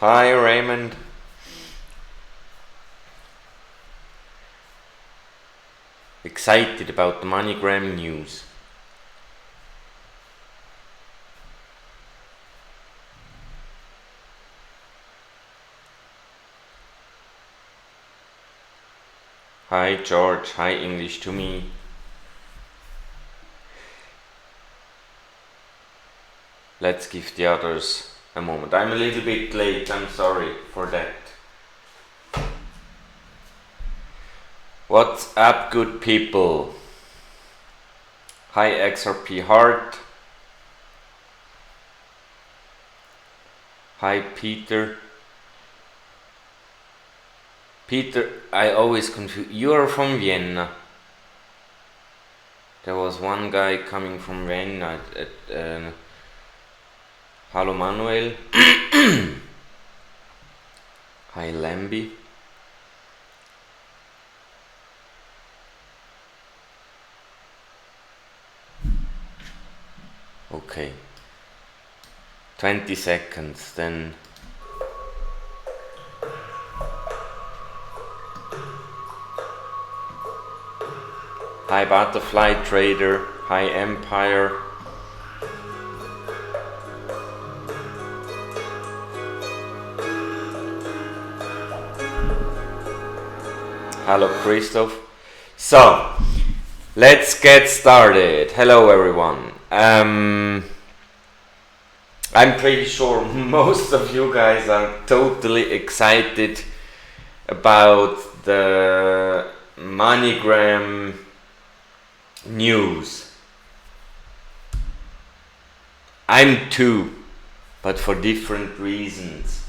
Hi Raymond. Excited about the MoneyGram news. Hi George, hi English to me. Let's give the others a moment. I'm a little bit late, I'm sorry for that. What's up, good people? Hi XRP Heart. Hi Peter. Peter, I always confuse. You are from Vienna. There was one guy coming from Vienna at Hallo Manuel. Hi Lambi. Okay. 20 seconds, then. Hi Butterfly Trader. Hi Empire. Hello Christoph. So, let's get started. Hello everyone. I'm pretty sure most of you guys are totally excited about the MoneyGram news. I'm too, but for different reasons.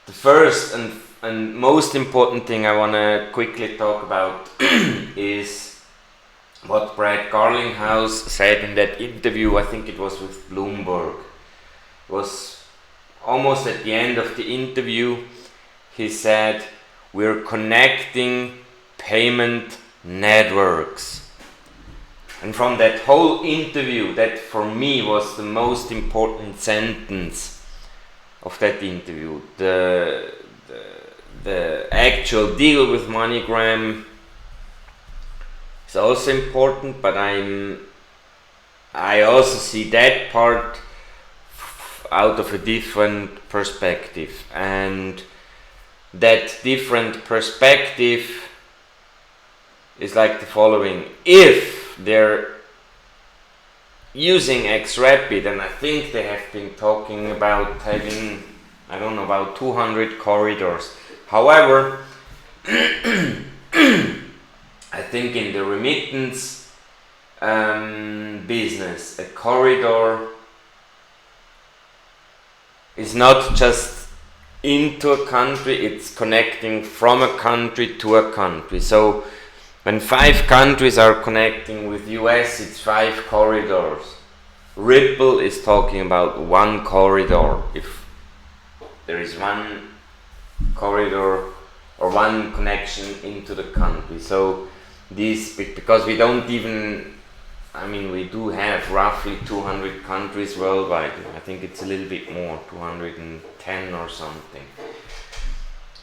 The first and most important thing I want to quickly talk about is what Brad Garlinghouse said in that interview. I think it was with Bloomberg. It was almost at the end of the interview. He said, we're connecting payment networks. And from that whole interview, that for me was the most important sentence of that interview. The actual deal with MoneyGram is also important, but I also see that part out of a different perspective, and that different perspective is like the following. If they're using XRP, and I think they have been talking about having, I don't know, about 200 corridors. However, I think in the remittance business, a corridor is not just into a country, it's connecting from a country to a country. So when 5 countries are connecting with US, it's 5 corridors. Ripple is talking about 1 corridor. If there is 1 corridor or 1 connection into the country. So this, because we don't even, we do have roughly 200 countries worldwide. I think it's a little bit more, 210 or something.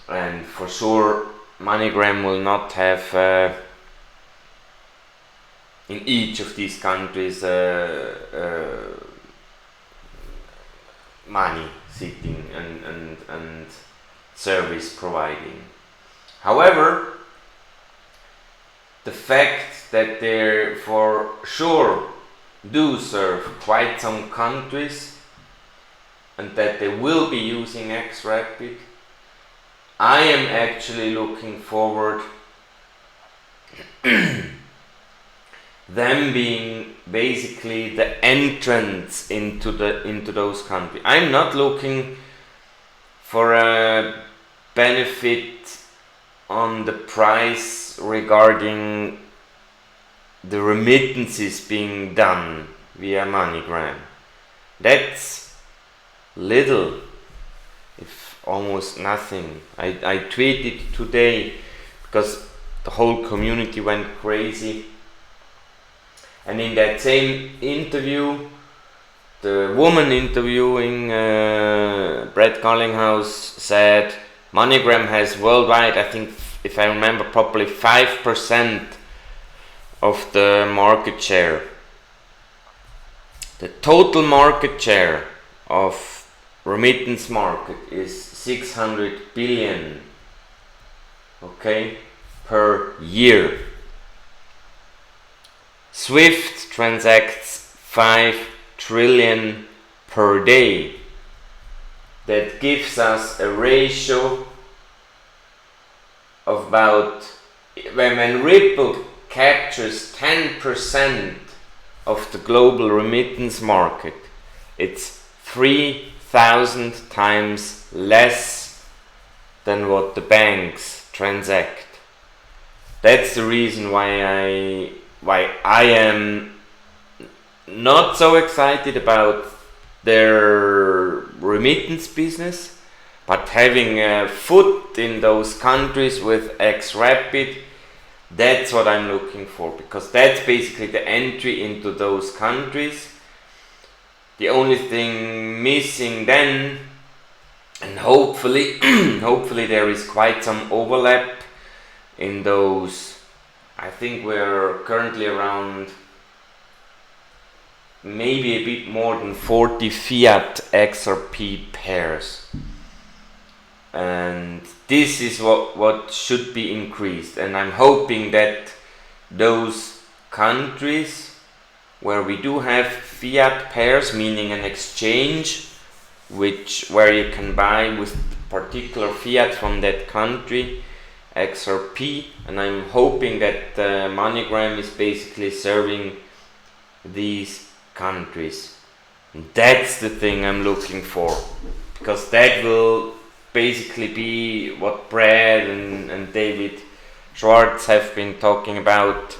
And for sure, MoneyGram will not have in each of these countries money sitting and service providing. However, the fact that they for sure do serve quite some countries and that they will be using XRP, I am actually looking forward them being basically the entrance into those countries. I'm not looking for a benefit on the price regarding the remittances being done via MoneyGram. That's little, if almost nothing. I tweeted today because the whole community went crazy. And in that same interview, the woman interviewing Brett Garlinghouse said MoneyGram has worldwide, I think, if I remember properly, 5% of the market share. The total market share of remittance market is 600 billion, okay, per year. SWIFT transacts 5 trillion per day. That gives us a ratio of about, when Ripple captures 10% of the global remittance market, it's 3,000 times less than what the banks transact. That's the reason why I am not so excited about their remittance business, but having a foot in those countries with XRP, that's what I'm looking for, because that's basically the entry into those countries. The only thing missing then, and hopefully hopefully there is quite some overlap in those. I think we're currently around maybe a bit more than 40 fiat XRP pairs, and this is what should be increased. And I'm hoping that those countries where we do have fiat pairs, meaning an exchange where you can buy with particular fiat from that country, XRP, and I'm hoping that MoneyGram is basically serving these countries. And that's the thing I'm looking for, because that will basically be what Brad and David Schwartz have been talking about,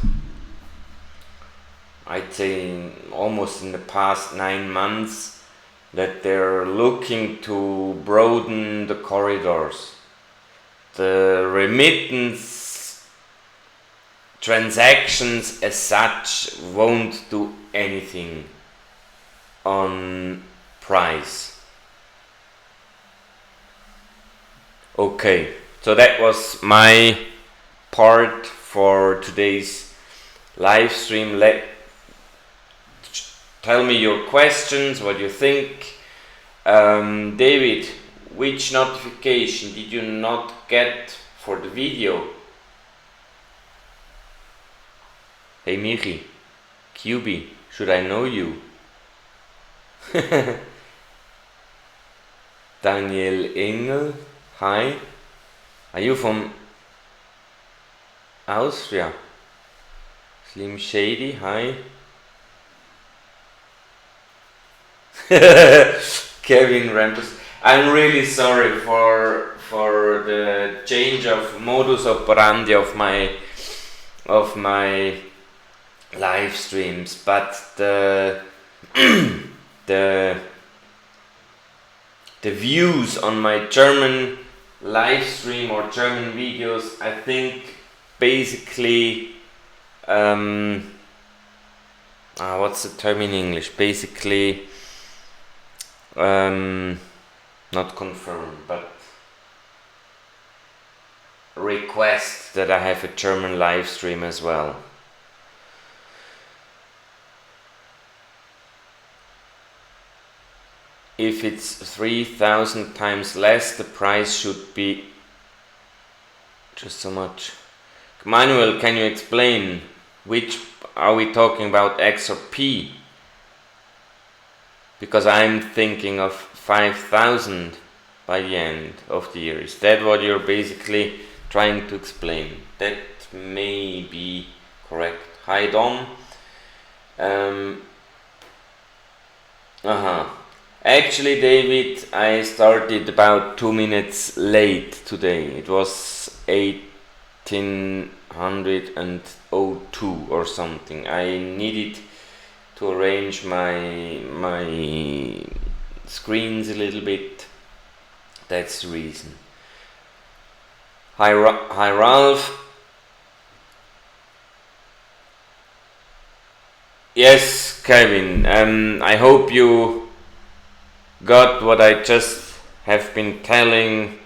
I'd say almost in the past 9 months, that they're looking to broaden the corridors. The remittance transactions as such won't do anything on price. Okay, so that was my part for today's live stream. Tell me your questions, what you think. David, which notification did you not get for the video? Hey Michi, QB, should I know you? Daniel Engel, hi. Are you from Austria? Slim Shady, hi. Kevin Rampus, I'm really sorry for the change of modus operandi of my live streams, but the views on my German live stream or German videos, I think basically what's the term in English? Basically not confirmed, but request that I have a German live stream as well. If it's 3,000 times less, the price should be just so much. Manuel, can you explain which are we talking about, XRP? Because I'm thinking of 5,000 by the end of the year. Is that what you're basically trying to explain? That may be correct. Hi Dom. Actually, David, I started about 2 minutes late today. It was 1802 or something. I needed to arrange my screens a little bit. That's the reason. Hi Ralph. Yes, Kevin. I hope you got what I just have been telling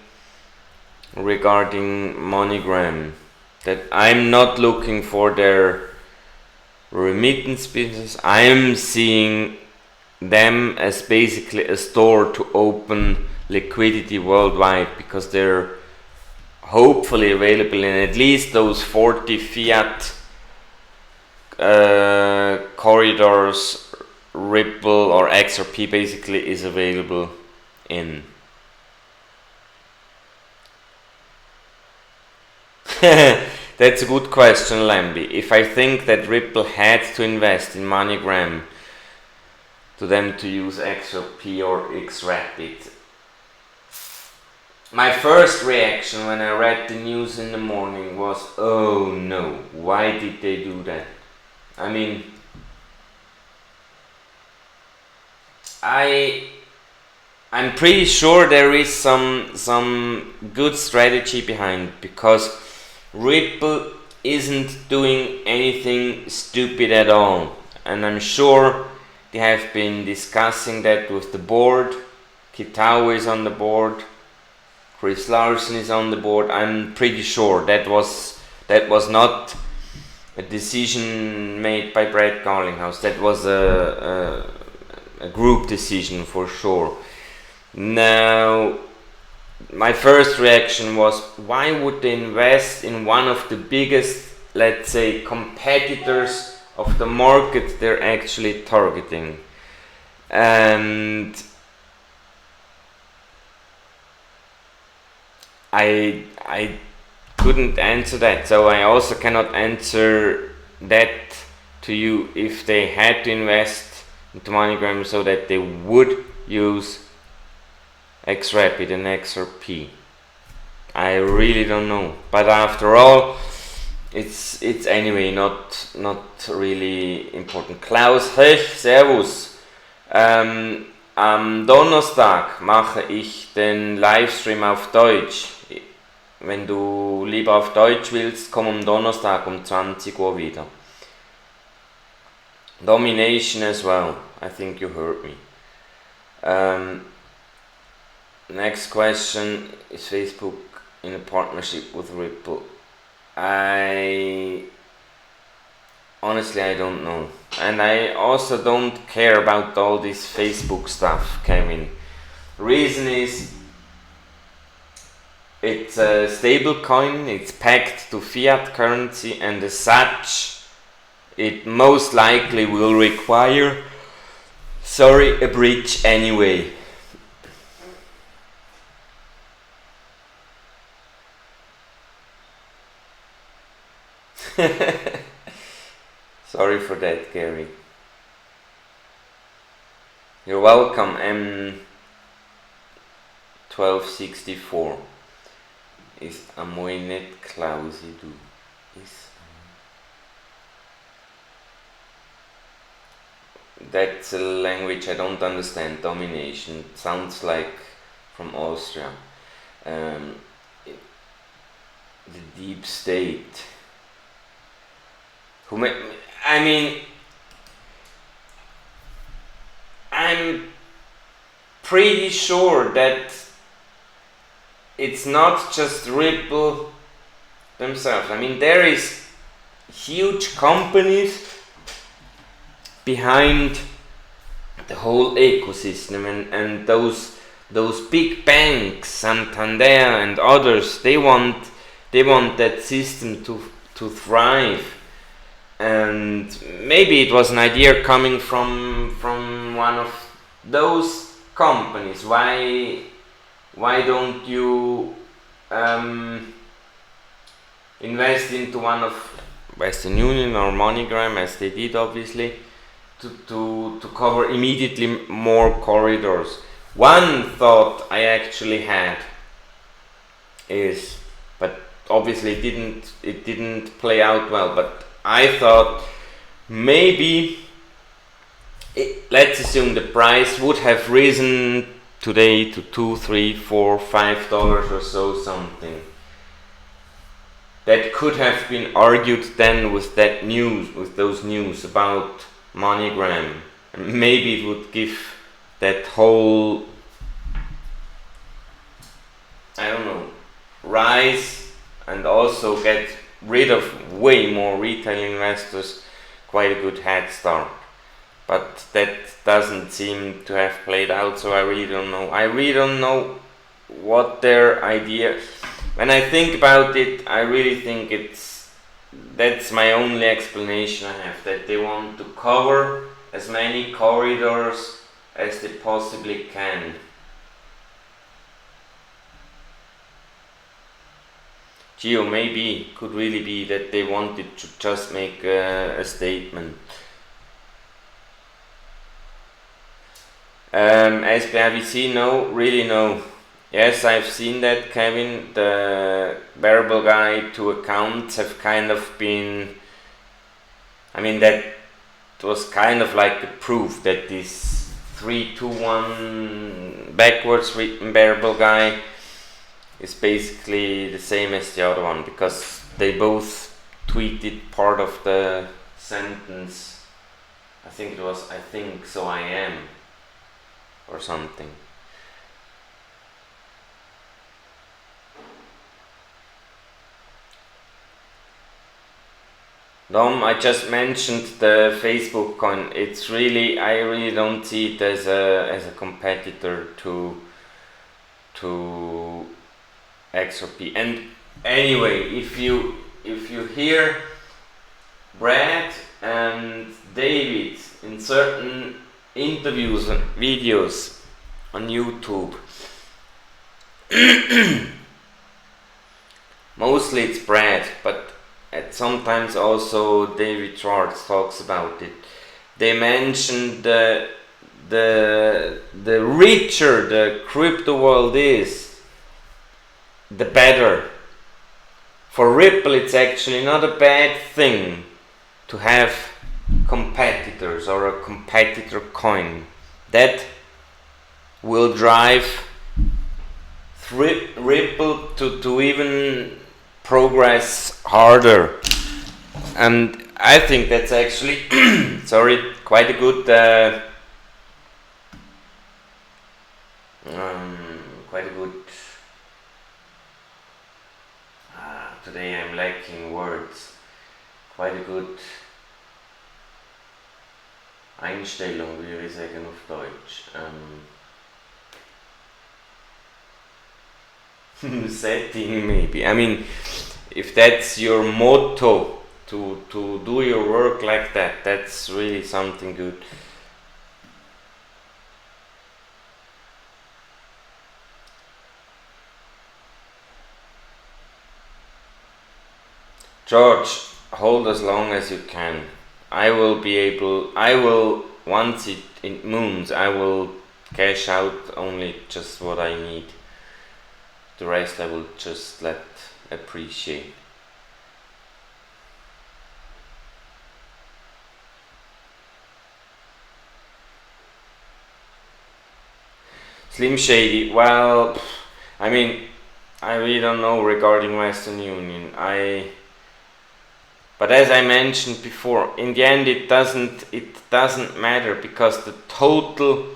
regarding MoneyGram. That I'm not looking for their remittance business. I am seeing them as basically a store to open liquidity worldwide, because they're hopefully available in at least those 40 fiat corridors Ripple or XRP basically is available in. That's a good question, Lamby. If I think that Ripple had to invest in MoneyGram to them to use XRP or XRapid, my first reaction when I read the news in the morning was, oh no, why did they do that? I mean, I'm pretty sure there is some good strategy behind, because Ripple isn't doing anything stupid at all, and I'm sure they have been discussing that with the board. Kitao is on the board, Chris Larsen is on the board. I'm pretty sure that was not a decision made by Brad Garlinghouse. That was a group decision for sure. Now, my first reaction was, why would they invest in one of the biggest, let's say, competitors of the market they're actually targeting? And I couldn't answer that, so I also cannot answer that to you if they had to invest into MoneyGram so that they would use XRapid and XRP. I really don't know, but after all, it's anyway not really important. Klaus Hech, Servus. Am Donnerstag mache ich den Livestream auf Deutsch. Wenn du lieber auf Deutsch willst, komm am Donnerstag um 20 Uhr wieder. Domination as well. I think you heard me. Next question, is Facebook in a partnership with Ripple? Honestly, I don't know. And I also don't care about all this Facebook stuff, Kevin. Reason is, it's a stable coin, it's pegged to fiat currency, and as such, it most likely will require, a bridge anyway. Sorry for that, Gary. You're welcome, M1264. Ist amoi net Klausi, du. That's a language I don't understand. Domination. It sounds like from Austria. The deep state. I'm pretty sure that it's not just Ripple themselves. There is huge companies behind the whole ecosystem, and those big banks, Santander and others, they want that system to thrive. And maybe it was an idea coming from one of those companies. Why don't you invest into one of Western Union or MoneyGram, as they did obviously, to cover immediately more corridors? One thought I actually had is, but obviously it didn't play out well, but I thought maybe, let's assume the price would have risen today to $2, $3, $4, $5 or so something. That could have been argued then with that news, with those news about MoneyGram. Maybe it would give that whole, I don't know, rise and also get rid of way more retail investors quite a good head start. But that doesn't seem to have played out, so I really don't know. I really don't know what their idea. When I think about it, I really think that's my only explanation I have, that they want to cover as many corridors as they possibly can. Geo, maybe, could really be that they wanted to just make a statement. SPIVC, no, really no. Yes, I've seen that, Kevin. The variable guide to accounts have kind of been, I mean, that was kind of like the proof that this 3-2-1 backwards written variable guide is basically the same as the other one, because they both tweeted part of the sentence. I think it was, I think so I am, or something. Dom, I just mentioned the Facebook coin. It's really, I really don't see it as a competitor to XRP. And anyway, if you hear Brad and David in certain interviews and videos on YouTube, mostly it's Brad, but sometimes also David Schwartz talks about it. They mention the richer the crypto world is, the better. For Ripple, it's actually not a bad thing to have competitors or a competitor coin. That will drive Ripple to even progress harder. And I think that's actually sorry, quite a good today I'm lacking words. Quite a good Einstellung, wie wir sagen auf Deutsch. Setting, maybe. I mean, if that's your motto, to do your work like that, that's really something good. George, hold as long as you can. I will, once it moons, I will cash out only just what I need. The rest I will just let appreciate. Slim Shady, well, I mean, I really don't know regarding Western Union. But as I mentioned before, in the end it doesn't matter, because the total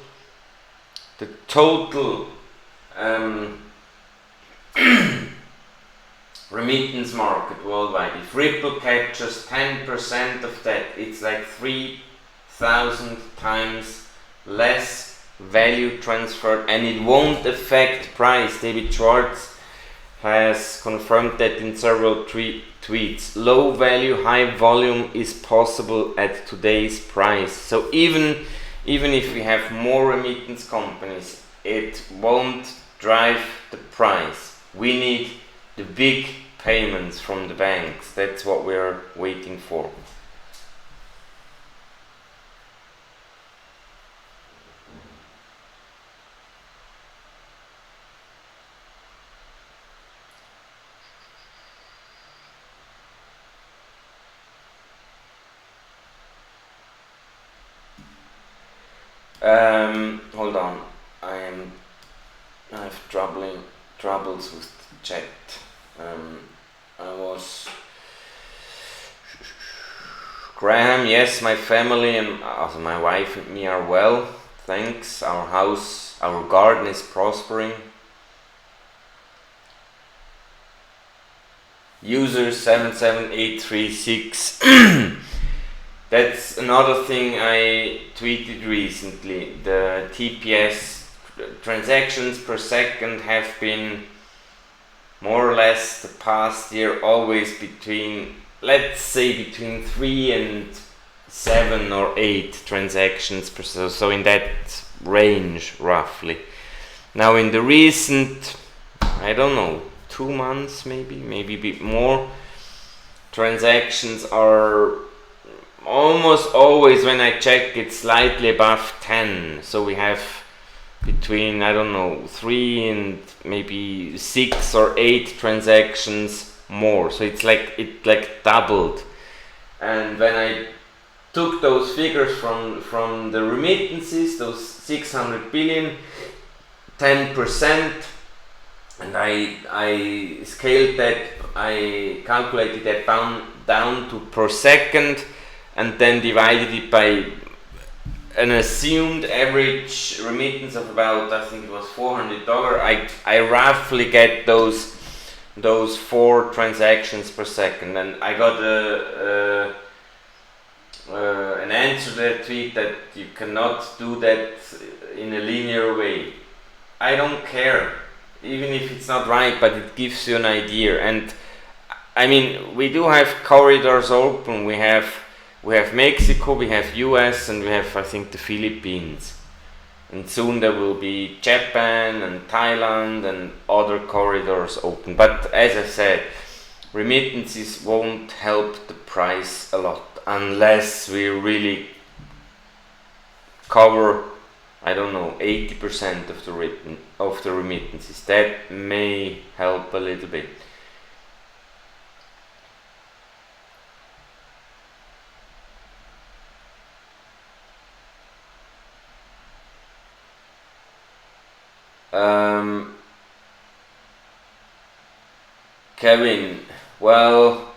remittance market worldwide, if Ripple captures 10% of that, it's like 3,000 times less value transferred, and it won't affect price. David Schwartz has confirmed that in several tweets. Low value, high volume is possible at today's price. So even if we have more remittance companies, it won't drive the price. We need the big payments from the banks. That's what we're waiting for. Hold on, I have troubles with the chat. I was Graham, yes, my family and also my wife and me are well, thanks. Our house, our garden is prospering. User 77836. That's another thing I tweeted recently. The TPS transactions per second have been more or less the past year always between, let's say, between 3 and 7 or 8 transactions per second, so in that range roughly. Now in the recent, I don't know, 2 months maybe a bit more, transactions are almost always, when I check, it's slightly above 10. So we have between, I don't know, 3 and maybe 6 or 8 transactions more. So it's like it doubled. And when I took those figures from the remittances, those 600 billion, 10%, and I scaled that, I calculated that down to per second, and then divided it by an assumed average remittance of about, I think it was $400. I roughly get those 4 transactions per second, and I got an answer to that tweet that you cannot do that in a linear way. I don't care, even if it's not right, but it gives you an idea. And I mean, we do have corridors open. We have Mexico, we have US, and we have, I think, the Philippines. And soon there will be Japan and Thailand and other corridors open. But as I said, remittances won't help the price a lot unless we really cover, I don't know, 80% of the remittances. That may help a little bit. Kevin, well,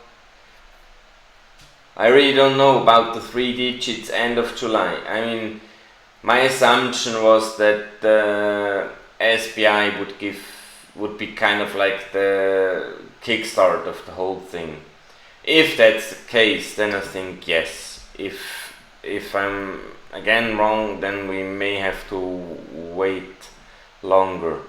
I really don't know about the 3 digits end of July. I mean, my assumption was that the SBI would be kind of like the kickstart of the whole thing. If that's the case, then I think yes. If I'm again wrong, then we may have to wait longer.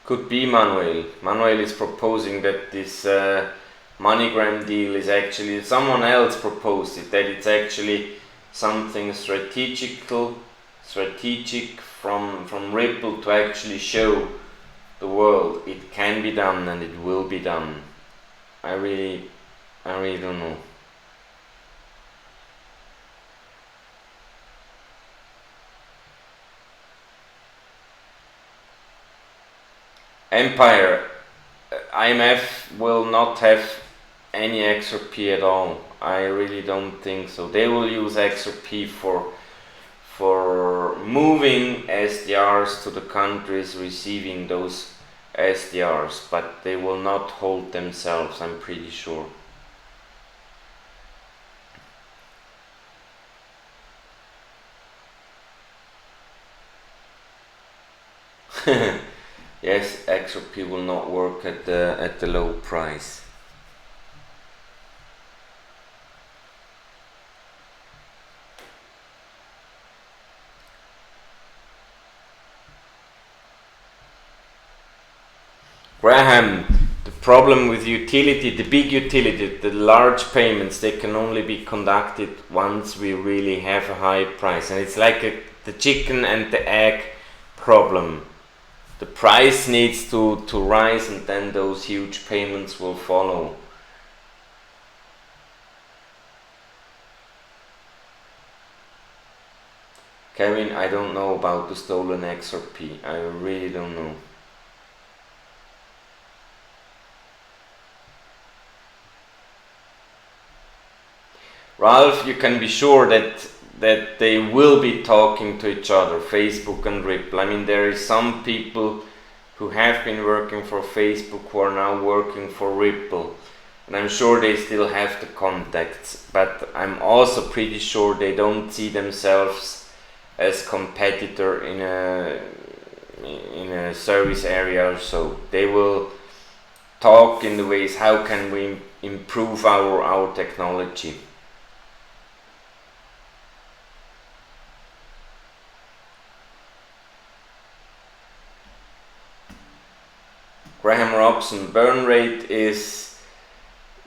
Could be Manuel. Manuel is proposing that this MoneyGram deal is actually, someone else proposed it, that it's actually something strategic from Ripple to actually show the world it can be done and it will be done. I really don't know. Empire, IMF will not have any XRP at all. I really don't think so. They will use XRP for moving SDRs to the countries receiving those SDRs, but they will not hold themselves, I'm pretty sure. Yes, XRP will not work at the low price. Graham, the problem with utility, the big utility, the large payments, they can only be conducted once we really have a high price, and it's like the chicken and the egg problem. The price needs to rise, and then those huge payments will follow. Kevin, I don't know about the stolen XRP. I really don't know. Ralph, you can be sure that that they will be talking to each other, Facebook and Ripple. I mean, there is some people who have been working for Facebook who are now working for Ripple, and I'm sure they still have the contacts, but I'm also pretty sure they don't see themselves as competitor in a service area or so. They will talk in the ways how can we improve our technology. Graham Robson, burn rate is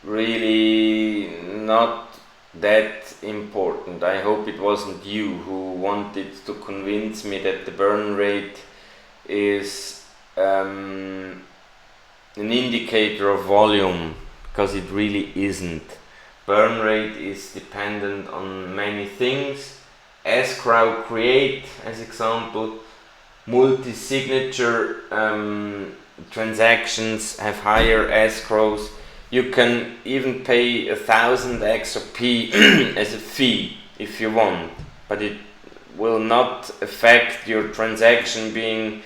really not that important. I hope it wasn't you who wanted to convince me that the burn rate is an indicator of volume, because it really isn't. Burn rate is dependent on many things. Escrow create, as example, multi-signature transactions have higher escrows. You can even pay 1,000 XRP as a fee if you want, but it will not affect your transaction being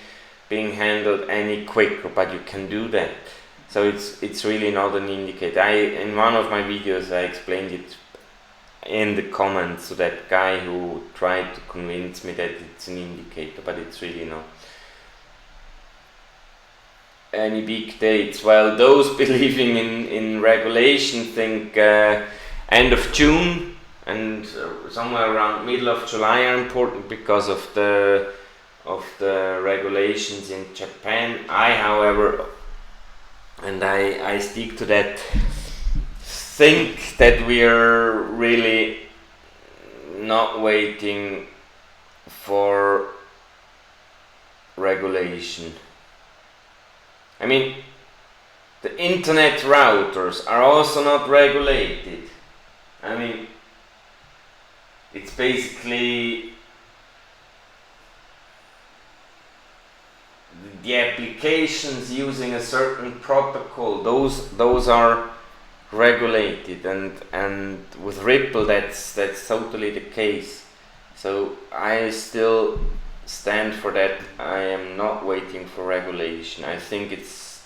handled any quicker, but you can do that. So it's really not an indicator. In one of my videos I explained it in the comments to that guy who tried to convince me that it's an indicator, but it's really not. Any big dates? Well, those believing in regulation think end of June and somewhere around middle of July are important because of the regulations in Japan. I, however, and I stick to that, think that we are really not waiting for regulation. I mean, the internet routers are also not regulated. I mean, it's basically the applications using a certain protocol. Those are regulated, and with Ripple that's totally the case. So I still stand for that. I am not waiting for regulation. I think it's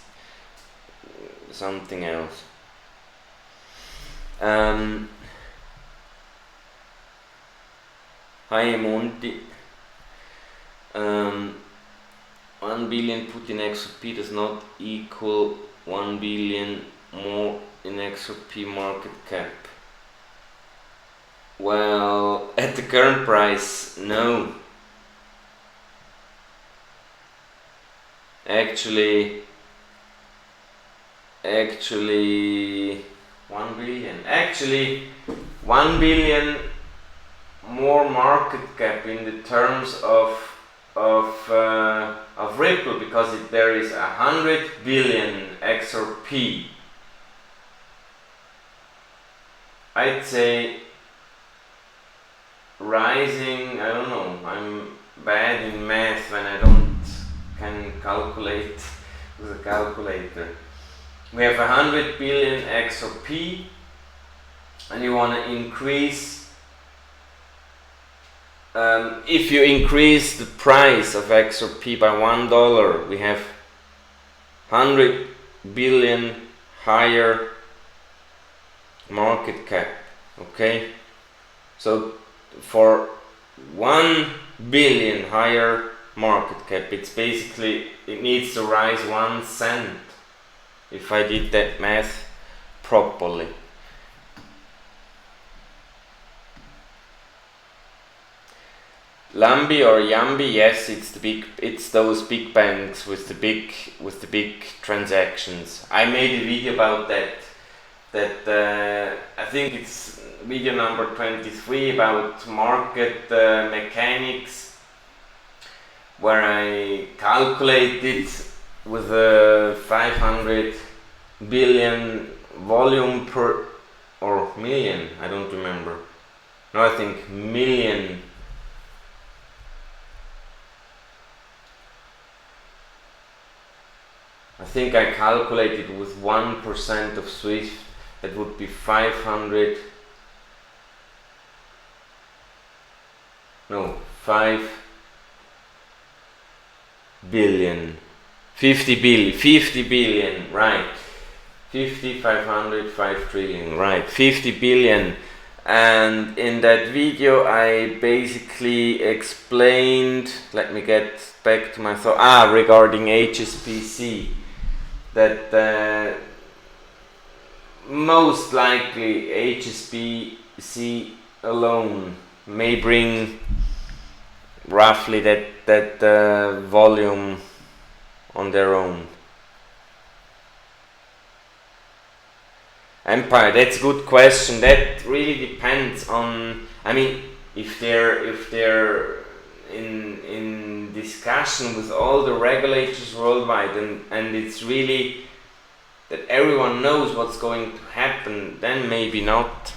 something else. Hi Monty. 1 billion put in XRP does not equal 1 billion more in XRP market cap. Well, at the current price, no. Actually 1 billion. Actually 1 billion more market cap in the terms of Ripple, because there is 100 billion XRP. I'd say rising, I don't know, I'm bad in math when I can calculate with a calculator. We have 100 billion XRP and you want to increase, if you increase the price of XRP by $1, we have 100 billion higher market cap. Okay, so for 1 billion higher market cap, it's basically, it needs to rise 1 cent, if I did that math properly. Lambi or Yambi, yes, it's those big banks with the big transactions. I made a video about that. I think it's video number 23 about market mechanics, where I calculated with a 500 billion volume per, or million, I don't remember. No, I think million. I think I calculated with 1% of Swift, that would be 500 no, 5 billion, 50 billion, 50 billion, right, 50, 500, 5 trillion, right, 50 billion. And in that video I basically explained, let me get back to my thought, regarding HSBC, that most likely HSBC alone may bring roughly that volume on their own. Empire, that's a good question. That really depends on, I mean, if they're in discussion with all the regulators worldwide, and it's really that everyone knows what's going to happen, then maybe not.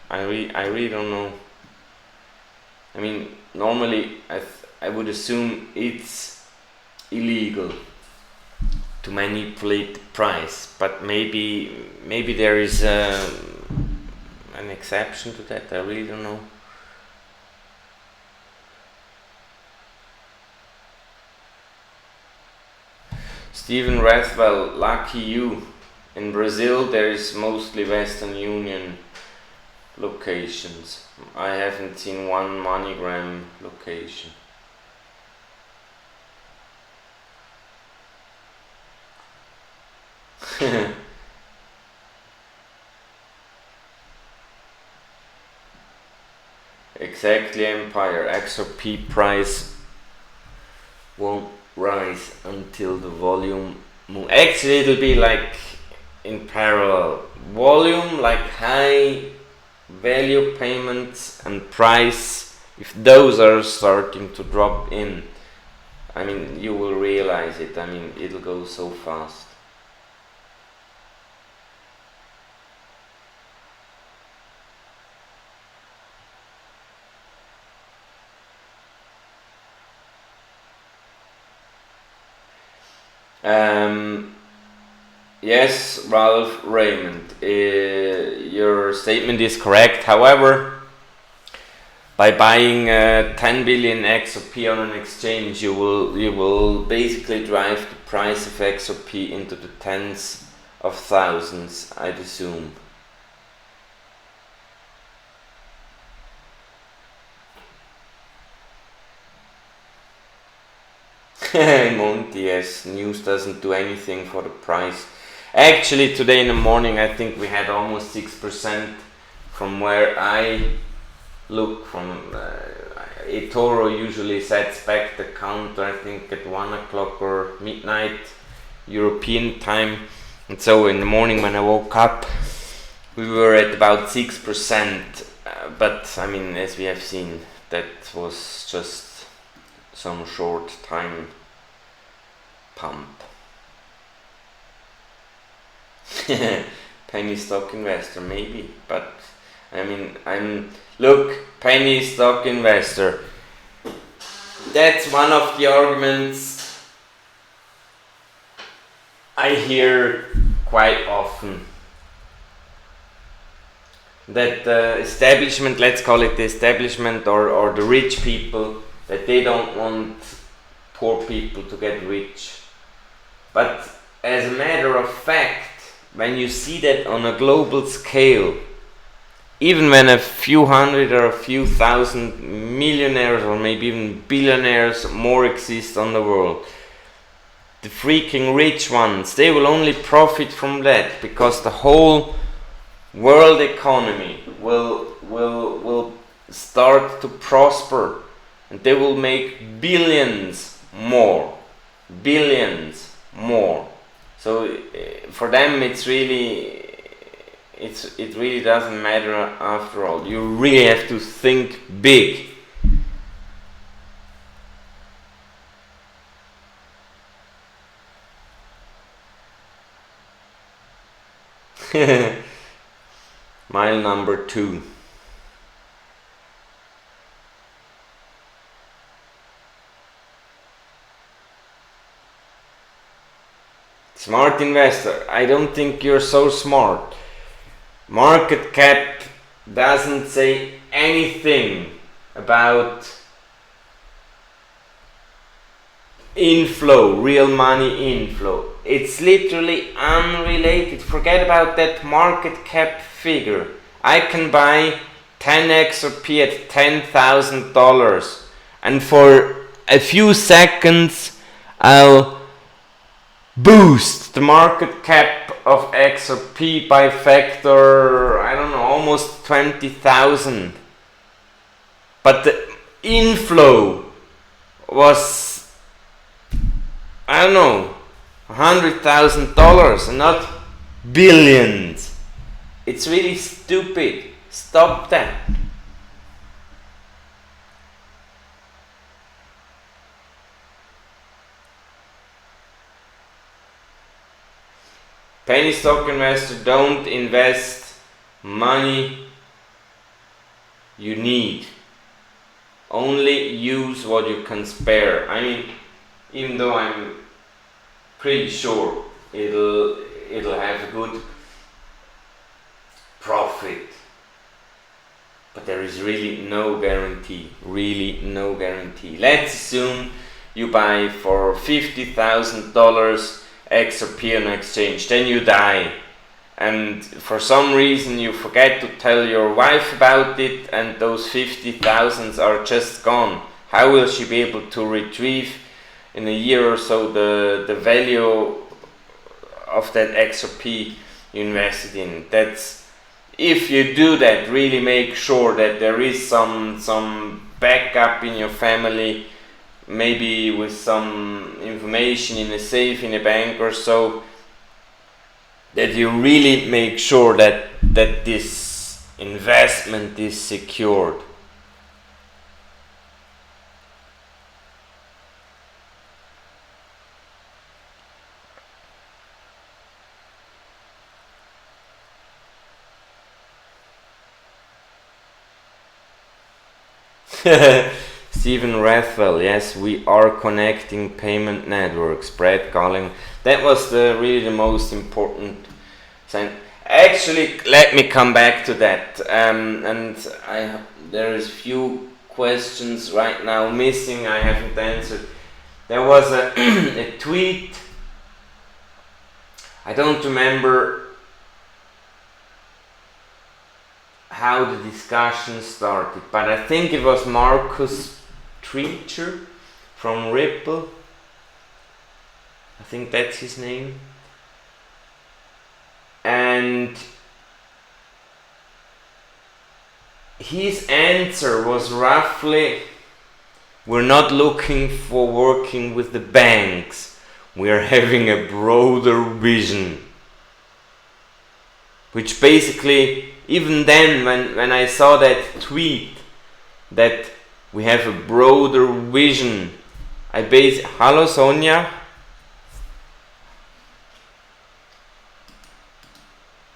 I really don't know. I mean, normally I would assume it's illegal to manipulate the price, but maybe there is an exception to that. I really don't know. Stephen Rathwell, lucky you. In Brazil there is mostly Western Union locations. I haven't seen one MoneyGram location. Exactly, Empire. XRP price won't rise until the volume move. Actually, it'll be like in parallel. Volume, like high value payments, and price, if those are starting to drop in, I mean, you will realize it. I mean, it'll go so fast. Yes, Ralph Raymond, your statement is correct. However, by buying 10 billion XRP on an exchange, you will basically drive the price of XRP into the tens of thousands, I'd assume. Monty, yes, news doesn't do anything for the price. Actually, today in the morning, I think we had almost 6% from where I look from. eToro usually sets back the counter, I think at 1 o'clock or midnight European time. And so in the morning when I woke up, we were at about 6%. But I mean, as we have seen, that was just some short time pump. Penny stock investor, maybe, but I mean, look, penny stock investor, that's one of the arguments I hear quite often, that the establishment, let's call it the establishment, or the rich people, that they don't want poor people to get rich. But as a matter of fact, when you see that on a global scale, even when a few hundred or a few thousand millionaires or maybe even billionaires more exist on the world, the freaking rich ones, they will only profit from that because the whole world economy will start to prosper, and they will make billions more. So for them it really doesn't matter after all. You really have to think big. Mile number 2. Smart investor, I don't think you're so smart. Market cap doesn't say anything about inflow, real money inflow. It's literally unrelated. Forget about that market cap figure. I can buy 10 XRP at $10,000 and for a few seconds I'll boost the market cap of XRP by factor, I don't know, almost 20,000. But the inflow was, I don't know, $100,000 and not billions. It's really stupid. Stop that. Penny stock investor, don't invest money you need. Only use what you can spare. I mean, even though I'm pretty sure it'll have a good profit, but there is really no guarantee. Really no guarantee. Let's assume you buy for $50,000 XRP on exchange, then you die, and for some reason you forget to tell your wife about it, and those 50,000 are just gone. How will she be able to retrieve in a year or so the value of that XRP you invested in? That's, if you do that, really make sure that there is some backup in your family, maybe with some information in a safe in a bank or so, that you really make sure that this investment is secured. Stephen Rathwell, yes, we are connecting payment networks. Brad Galling, that was really the most important thing. Actually, let me come back to that. And there is few questions right now missing. I haven't answered. There was a tweet. I don't remember how the discussion started, but I think it was Marcus Treacher from Ripple. I think that's his name. And his answer was roughly, we're not looking for working with the banks, we're having a broader vision. Which basically, even then when I saw that tweet, that we have a broader vision, hello Sonia,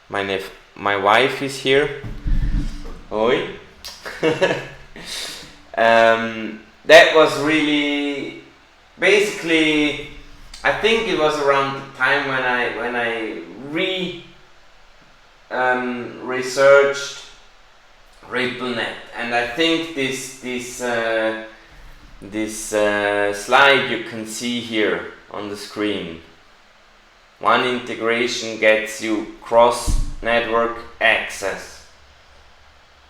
my wife is here. Oi. That was really, basically, I think it was around the time when I researched RippleNet, and I think this slide you can see here on the screen. One integration gets you cross-network access.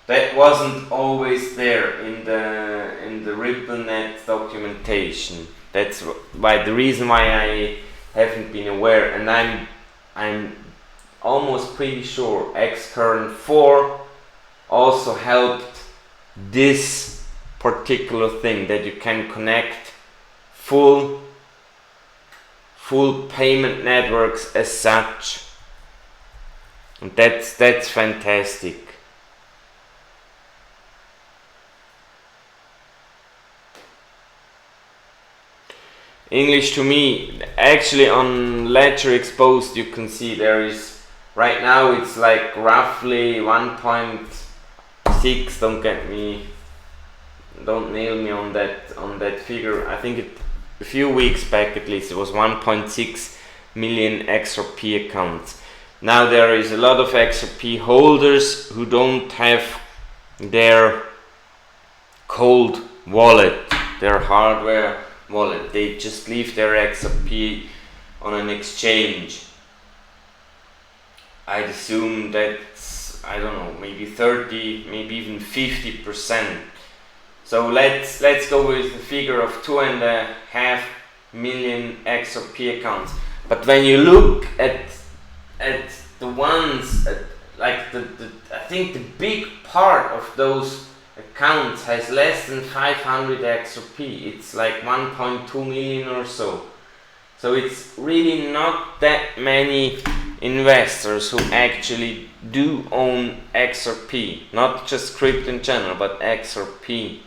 That wasn't always there in the RippleNet documentation. That's why the reason why I haven't been aware, and I'm almost pretty sure Xcurrent 4 also helped this particular thing, that you can connect full payment networks as such, and that's fantastic. English to me, actually on Ledger Exposed you can see there is, right now it's like roughly 1.6, don't nail me on that figure. I think a few weeks back at least it was 1.6 million XRP accounts. Now there is a lot of XRP holders who don't have their cold wallet, their hardware wallet. They just leave their XRP on an exchange. I'd assume that's, I don't know, maybe 30, maybe even 50%. So let's go with the figure of 2.5 million XRP accounts. But when you look at the ones, like I think the big part of those accounts has less than 500 XRP. It's like 1.2 million or so. So it's really not that many investors who actually do own XRP, not just crypto in general, but XRP.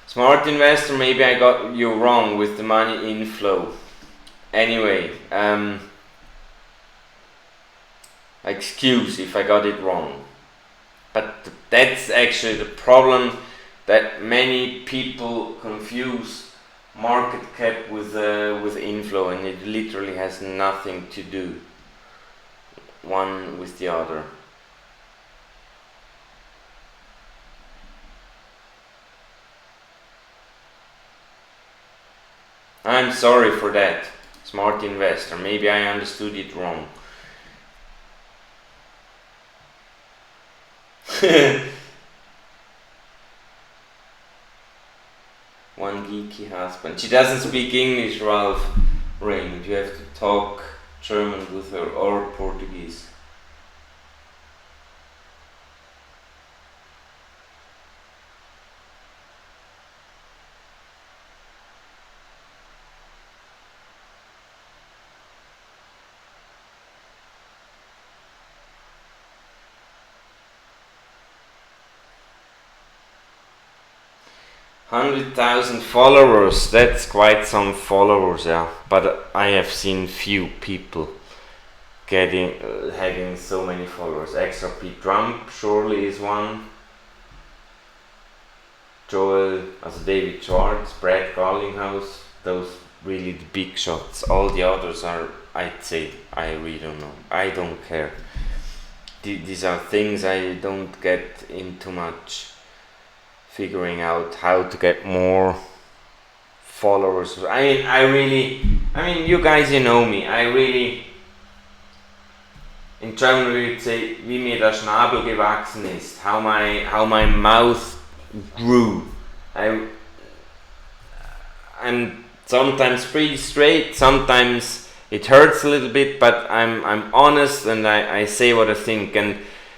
Smart investor, maybe I got you wrong with the money inflow. Anyway, excuse if I got it wrong. But that's actually the problem, that many people confuse market cap with inflow, and it literally has nothing to do one with the other. I'm sorry for that, smart investor. Maybe I understood it wrong. One geeky husband. She doesn't speak English, Ralph Raymond. You have to talk German with her, or Portuguese. $100,000 followers, that's quite some followers, yeah. But I have seen few people having so many followers. XRP Trump surely is one. David Schwartz, Brad Garlinghouse, those really the big shots. All the others are, I'd say, I really don't know. I don't care. These are things I don't get into much. Figuring out how to get more followers. I mean, you guys, you know me. I really, in German we would say, wie mir der Schnabel gewachsen ist, how my mouth grew. I'm sometimes pretty straight, sometimes it hurts a little bit, but I'm honest, and I say what I think. And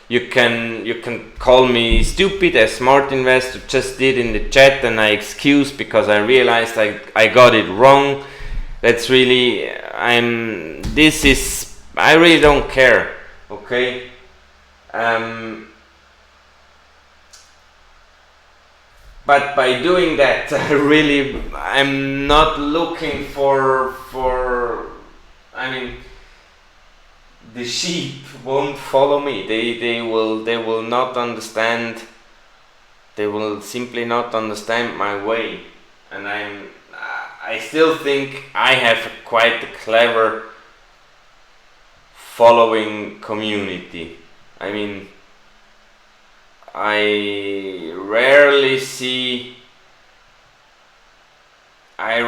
you can call me stupid, as Smart Investor just did in the chat, and I excuse because I realized I got it wrong. That's really, I really don't care, okay? But by doing that, I'm not looking for I mean, the sheep won't follow me. They will not understand. They will simply not understand my way. And I still think I have quite a clever following community. I mean, I rarely see, I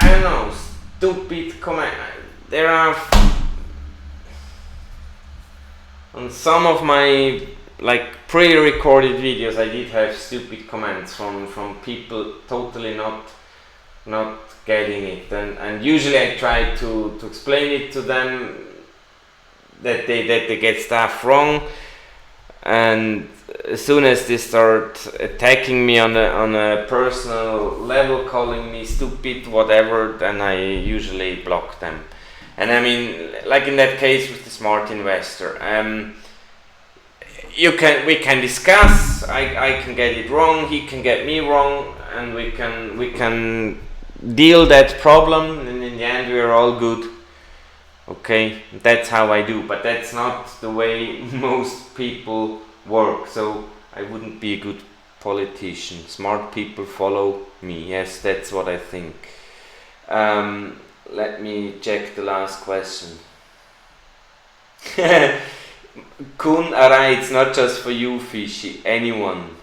don't know, stupid comment. There are, on some of my pre-recorded videos, I did have stupid comments from people totally not getting it, and usually I try to explain it to them that they get stuff wrong, and as soon as they start attacking me on a personal level, calling me stupid, whatever, then I usually block them. And I mean, like in that case with the Smart Investor, we can discuss. I can get it wrong, he can get me wrong, and we can deal that problem, and in the end we are all good. Okay, that's how I do, but that's not the way most people work, so I wouldn't be a good politician. Smart people follow me. Yes, that's what I think. Let me check the last question. Kun Arai, it's not just for you, Fishy. Anyone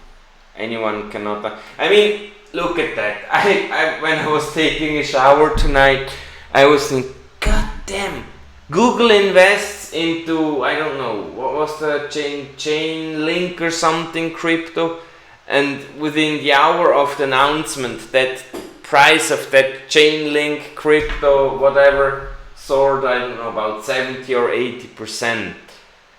cannot. I mean, look at that. I when I was taking a shower tonight, I was thinking, God damn, Google invests into, I don't know, what was the chain link or something, crypto, and within the hour of the announcement, that price of that chain link crypto whatever soared, I don't know, about 70 or 80%,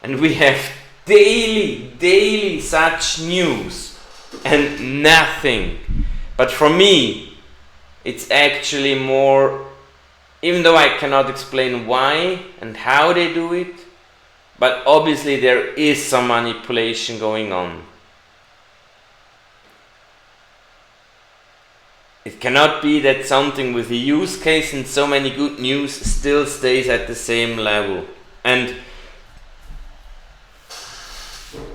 and we have daily such news and nothing. But for me, it's actually more, even though I cannot explain why and how they do it, but obviously there is some manipulation going on. It cannot be that something with a use case and so many good news still stays at the same level. And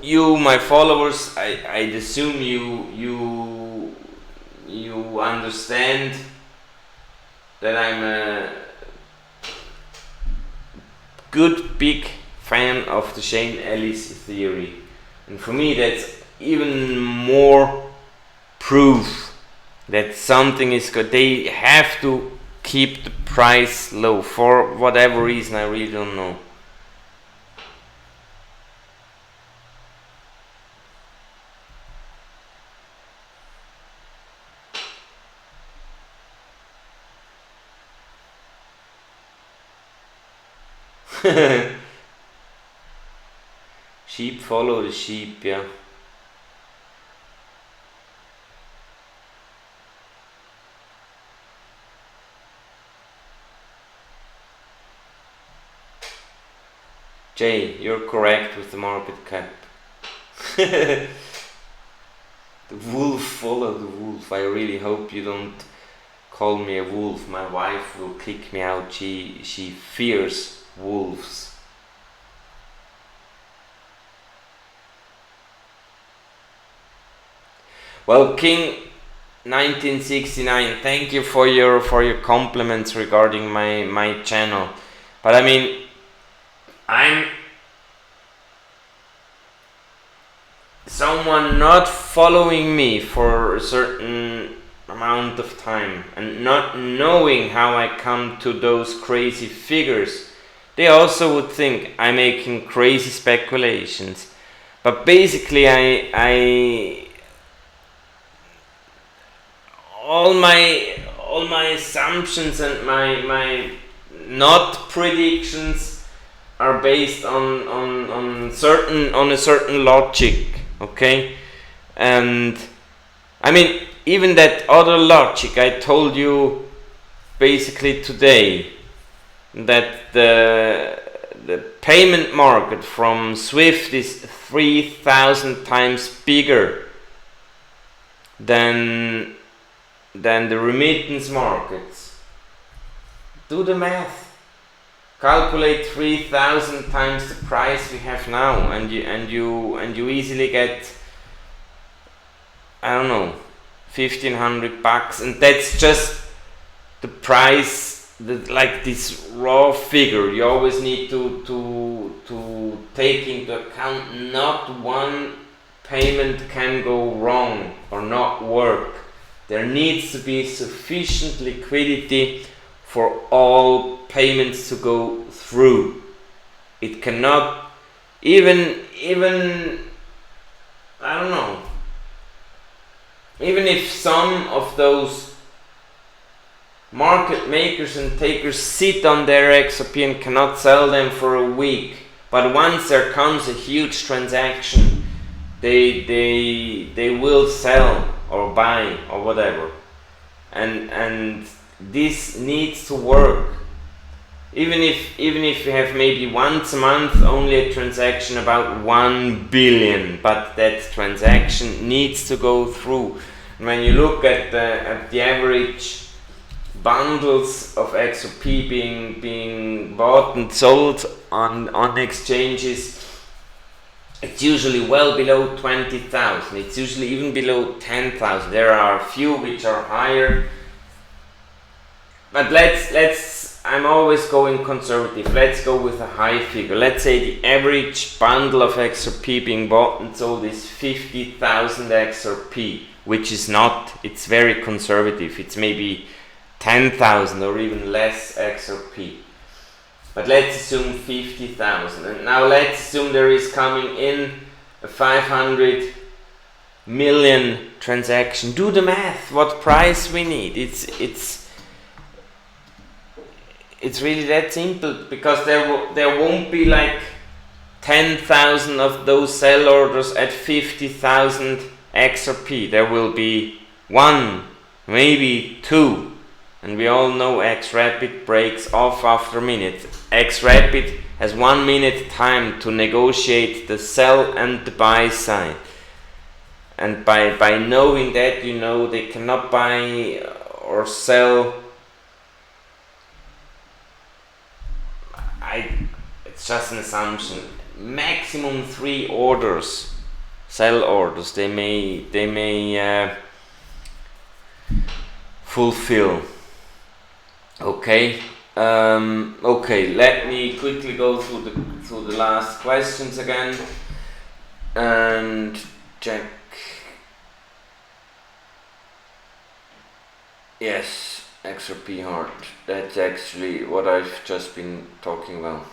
you, my followers, I'd assume you understand that I'm a good big fan of the Shane Ellis theory, and for me that's even more proof that something is good. They have to keep the price low for whatever reason, I really don't know. Sheep follow the sheep, yeah. Jay, you're correct with the market cap. The wolf follow the wolf. I really hope you don't call me a wolf. My wife will kick me out. She fears wolves. Well, King 1969, thank you for your compliments regarding my channel. But I mean, I'm someone not following me for a certain amount of time and not knowing how I come to those crazy figures. They also would think I'm making crazy speculations. But basically all my assumptions and my not predictions are based on a certain logic, okay? And I mean, even that other logic I told you basically today, that the payment market from Swift is 3,000 times bigger than the remittance markets. Do the math. Calculate 3,000 times the price we have now, and you easily get, I don't know, $1,500, and that's just the price, like this raw figure. You always need to take into account not one payment can go wrong or not work. There needs to be sufficient liquidity for all payments to go through. It cannot even I don't know, even if some of those market makers and takers sit on their XRP and cannot sell them for a week, but once there comes a huge transaction, they will sell or buy or whatever, and this needs to work. Even if you have maybe once a month only a transaction about 1 billion, but that transaction needs to go through. And when you look at the average bundles of XRP being bought and sold on exchanges, it's usually well below 20,000. It's usually even below 10,000. There are a few which are higher, but I'm always going conservative. Let's go with a high figure. Let's say the average bundle of XRP being bought and sold is 50,000 XRP, which is not, it's very conservative. It's maybe 10,000 or even less XRP. But let's assume 50,000. And now let's assume there is coming in a 500 million transaction. Do the math, what price we need. It's really that simple, because there won't be like 10,000 of those sell orders at 50,000 XRP. There will be one, maybe two. And we all know XRP breaks off after a minute. XRP has 1 minute time to negotiate the sell and the buy side. And by knowing that, you know they cannot buy or sell. It's just an assumption. Maximum 3 orders, sell orders. They may fulfill. Okay. Okay. Let me quickly go through the last questions again and check. Yes, XRP hard. That's actually what I've just been talking about.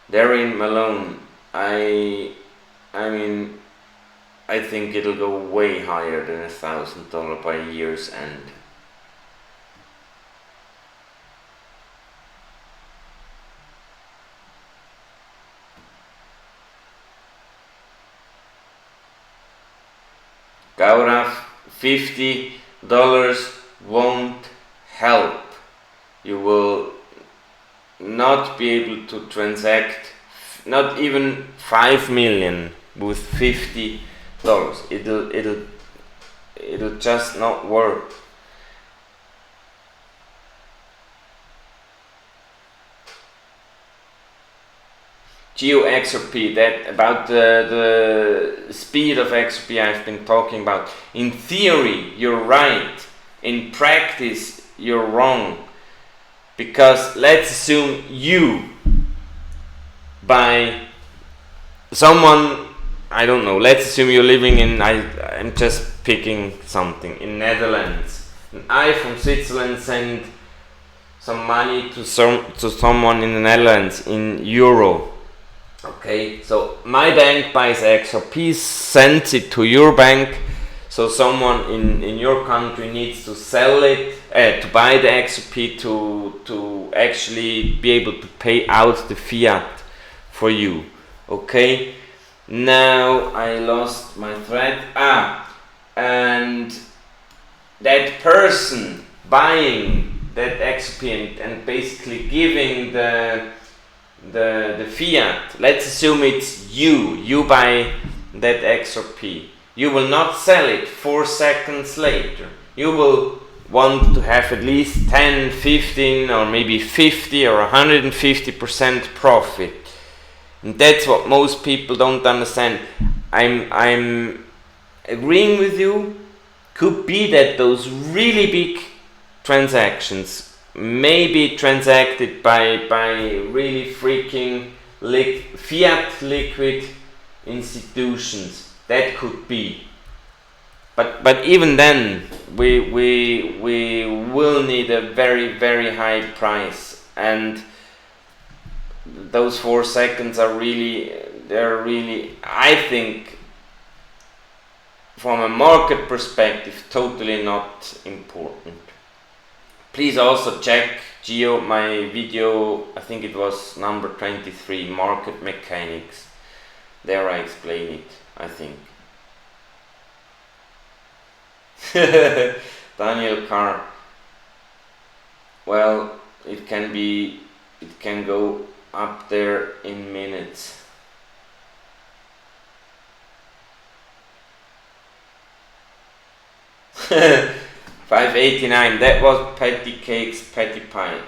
Darren Malone, I mean, I think it'll go way higher than $1,000 by year's end. Gaurav, $50 won't help. You will not be able to transact not even 5 million with $50. It'll just not work. XRP, that about the speed of XRP I've been talking about. In theory, you're right. In practice, you're wrong. Because let's assume you buy someone, I don't know, let's assume you're living in, I'm just picking something, in Netherlands. And I from Switzerland send some money to someone in the Netherlands in euro. Okay, so my bank buys XRP, sends it to your bank, so someone in your country needs to sell it, to buy the XRP to actually be able to pay out the fiat for you. Okay, now I lost my thread. And that person buying that XRP and basically giving the fiat, let's assume it's you buy that XRP. You will not sell it 4 seconds later. You will want to have at least 10, 15 or maybe 50 or 150% profit. And that's what most people don't understand. I'm agreeing with you. Could be that those really big transactions may be transacted by really freaking fiat liquid institutions. That could be, but even then we will need a very, very high price, and those 4 seconds are really, I think, from a market perspective, totally not important. Please also check my video, I think it was number 23, Market Mechanics. There I explain it, I think. Daniel Carr. Well, it can go up there in minutes. 589. That was patty cakes, patty pie.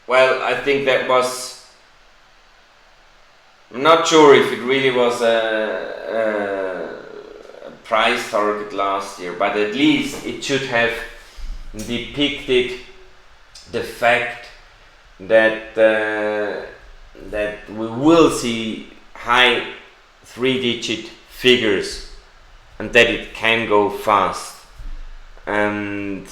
Well, I think that was. I'm not sure if it really was a price target last year, but at least it should have depicted the fact that that we will see high 3-digit figures and that it can go fast. And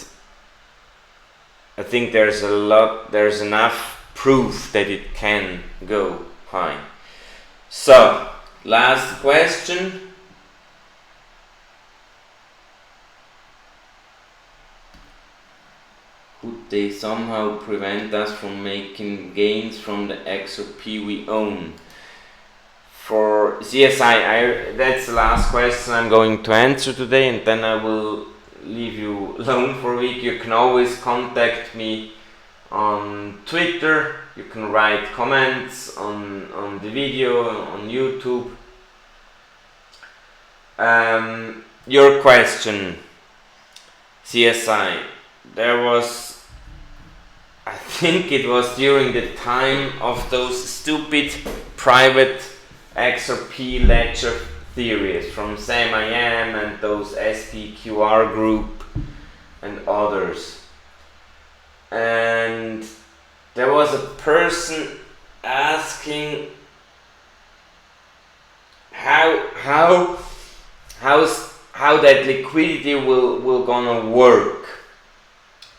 I think there's enough proof that it can go high. So, last question. Could they somehow prevent us from making gains from the XRP we own? For CSI, that's the last question I'm going to answer today, and then I will leave you alone for a week. You can always contact me on Twitter, you can write comments on the video on YouTube. Your question, CSI, there was, I think it was during the time of those stupid private XRP ledger theories from Sam I Am and those SPQR group and others. And there was a person asking how that liquidity will gonna work.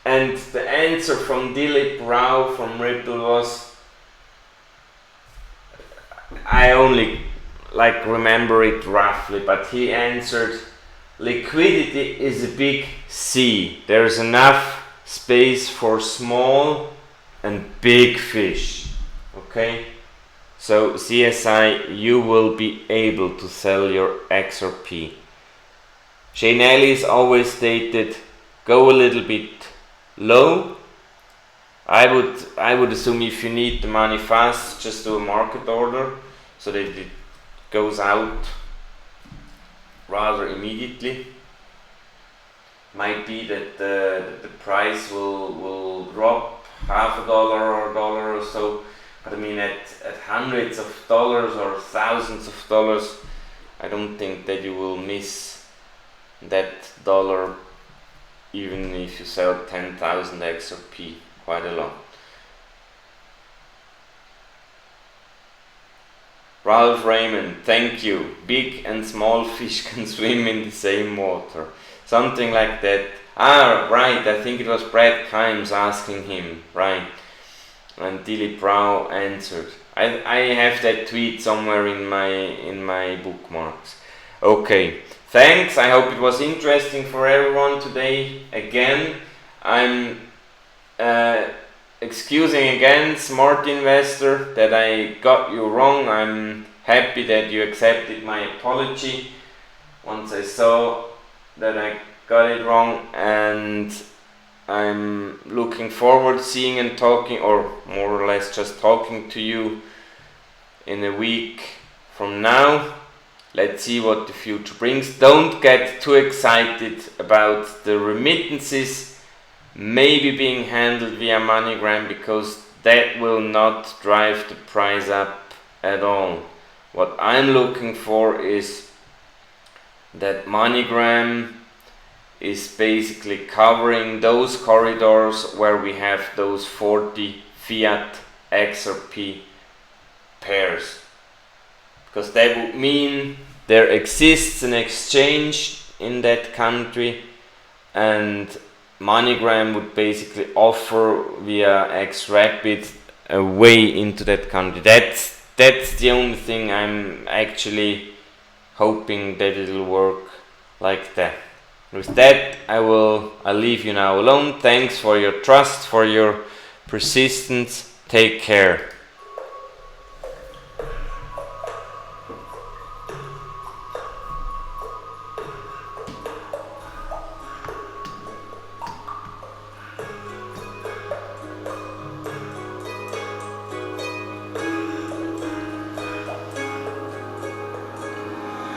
And the answer from Dilip Rao from Ripple was, I only remember it roughly, but he answered, liquidity is a big sea. There's enough space for small and big fish. Okay? So CSI, you will be able to sell your XRP. Shane Ellis always stated, go a little bit low. I would assume if you need the money fast, just do a market order so that it goes out rather immediately. Might be that the price will drop $0.50 or $1 or so, but I mean at hundreds of dollars or thousands of dollars, I don't think that you will miss that dollar even if you sell 10,000 XRP, quite a lot. Ralph Raymond, thank you. Big and small fish can swim in the same water. Something like that. Ah, right, I think it was Brad Kimes asking him, right. And Dilip Rao answered. I have that tweet somewhere in my bookmarks. Okay, thanks. I hope it was interesting for everyone today. Again, I'm excusing again, smart investor, that I got you wrong. I'm happy that you accepted my apology once I saw that I got it wrong, and I'm looking forward to seeing and talking, or more or less just talking to you in a week from now. Let's see what the future brings. Don't get too excited about the remittances maybe being handled via MoneyGram, because that will not drive the price up at all. What I'm looking for is that MoneyGram is basically covering those corridors where we have those 40 fiat XRP pairs, because that would mean there exists an exchange in that country, and MoneyGram would basically offer via XRapid a way into that country. That's the only thing I'm actually hoping that it'll work like that. With that, I'll leave you now alone. Thanks for your trust, for your persistence. Take care.